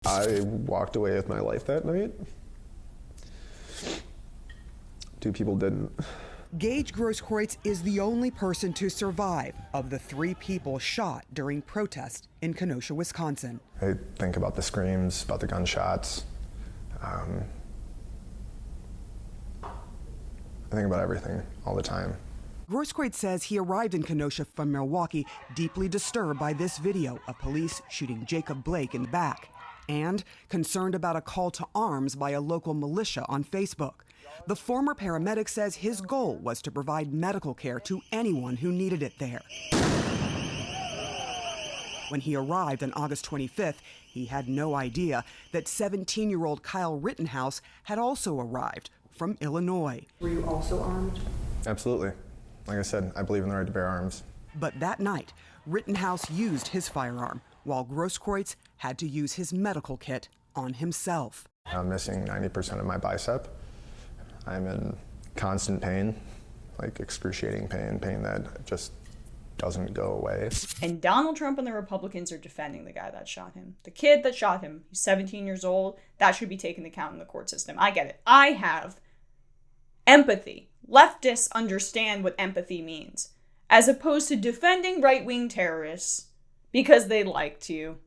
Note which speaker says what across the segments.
Speaker 1: I walked away with my life that night. 2 people didn't.
Speaker 2: Gage Grosskreutz is the only person to survive of the 3 people shot during protests in Kenosha, Wisconsin.
Speaker 1: I think about the screams, about the gunshots. I think about everything all the time.
Speaker 2: Grosskreutz says he arrived in Kenosha from Milwaukee deeply disturbed by this video of police shooting Jacob Blake in the back and concerned about a call to arms by a local militia on Facebook. The former paramedic says his goal was to provide medical care to anyone who needed it there. When he arrived on August 25th, he had no idea that 17-year-old Kyle Rittenhouse had also arrived from Illinois.
Speaker 3: Were you also armed?
Speaker 1: Absolutely. Like I said, I believe in the right to bear arms.
Speaker 2: But that night, Rittenhouse used his firearm, while Grosskreutz had to use his medical kit on himself.
Speaker 1: I'm missing 90% of my bicep. I'm in constant pain, like excruciating pain that just doesn't go away.
Speaker 4: And Donald Trump and the Republicans are defending the guy that shot him. The kid that shot him, he's 17 years old. That should be taken into account in the court system. I get it. I have empathy. Leftists understand what empathy means, as opposed to defending right-wing terrorists because they like to.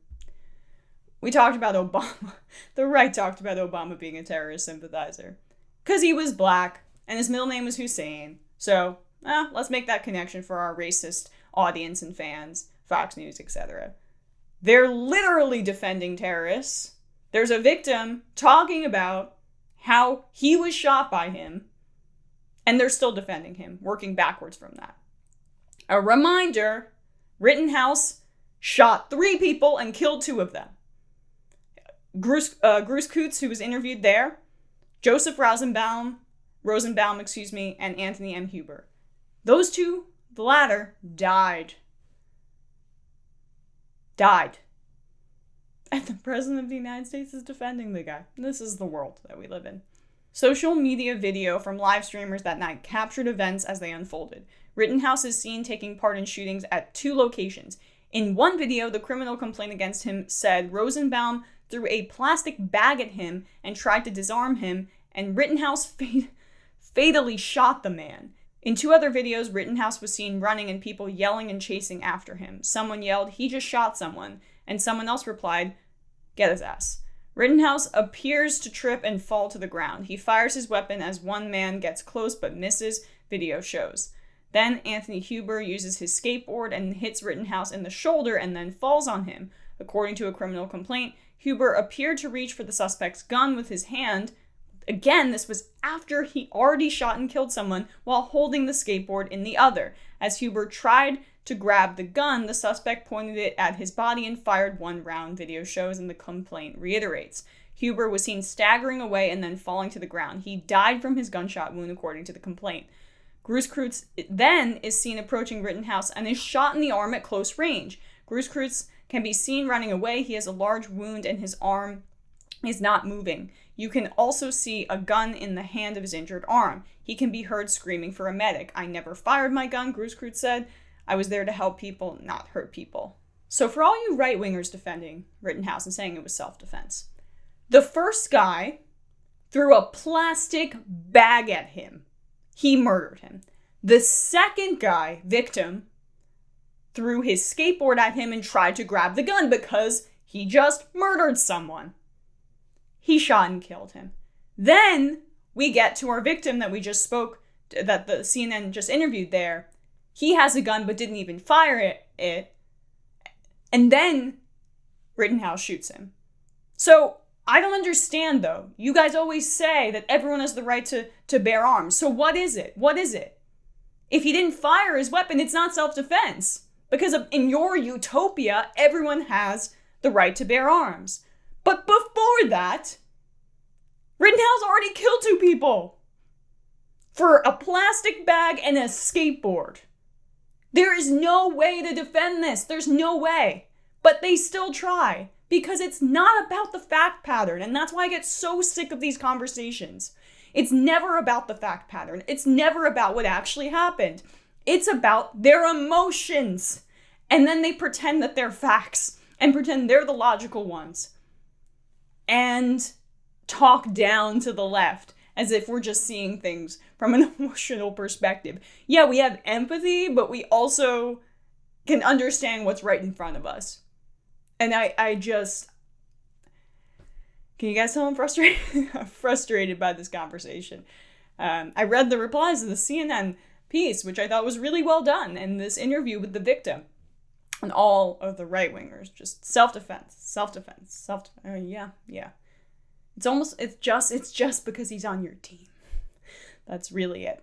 Speaker 4: We talked about Obama. The right talked about Obama being a terrorist sympathizer because he was black and his middle name was Hussein. So let's make that connection for our racist audience and fans, Fox News, etc. They're literally defending terrorists. There's a victim talking about how he was shot by him, and they're still defending him, working backwards from that. A reminder, Rittenhouse shot 3 people and killed 2 of them. Grosskreutz, who was interviewed there, Joseph Rosenbaum, and Anthony M. Huber. Those 2, the latter, died. And the President of the United States is defending the guy. This is the world that we live in. Social media video from live streamers that night captured events as they unfolded. Rittenhouse is seen taking part in shootings at 2 locations. In one video, the criminal complaint against him said Rosenbaum threw a plastic bag at him and tried to disarm him, and Rittenhouse fatally shot the man. In 2 other videos, Rittenhouse was seen running and people yelling and chasing after him. Someone yelled, "He just shot someone," and someone else replied, "Get his ass." Rittenhouse appears to trip and fall to the ground. He fires his weapon as one man gets close but misses, video shows. Then Anthony Huber uses his skateboard and hits Rittenhouse in the shoulder and then falls on him. According to a criminal complaint, Huber appeared to reach for the suspect's gun with his hand. Again, this was after he already shot and killed someone while holding the skateboard in the other. As Huber tried to grab the gun, the suspect pointed it at his body and fired 1 round, video shows, and the complaint reiterates. Huber was seen staggering away and then falling to the ground. He died from his gunshot wound, according to the complaint. Grosskreutz then is seen approaching Rittenhouse and is shot in the arm at close range. Grosskreutz can be seen running away. He has a large wound and his arm is not moving. You can also see a gun in the hand of his injured arm. He can be heard screaming for a medic. "I never fired my gun," Grosskreutz said. "I was there to help people, not hurt people." So for all you right-wingers defending Rittenhouse and saying it was self-defense, the first guy threw a plastic bag at him. He murdered him. The second guy, victim, threw his skateboard at him and tried to grab the gun because he just murdered someone. He shot and killed him. Then we get to our victim that we just spoke, that the CNN just interviewed there. He has a gun but didn't even fire it. And then Rittenhouse shoots him. So I don't understand, though. You guys always say that everyone has the right to bear arms. So what is it? What is it? If he didn't fire his weapon, it's not self-defense. Because in your utopia, everyone has the right to bear arms. But before that, Rittenhouse already killed 2 people for a plastic bag and a skateboard. There is no way to defend this. There's no way. But they still try because it's not about the fact pattern. And that's why I get so sick of these conversations. It's never about the fact pattern. It's never about what actually happened. It's about their emotions. And then they pretend that they're facts and pretend they're the logical ones. and talk down to the left as if we're just seeing things from an emotional perspective. Yeah, we have empathy, but we also can understand what's right in front of us. And I just... Can you guys tell I'm frustrated? I'm frustrated by this conversation. I read the replies to the CNN piece, which I thought was really well done, and this interview with the victim. And all of the right-wingers, just self-defense, self-defense, self-defense. Yeah. It's just because he's on your team. That's really it.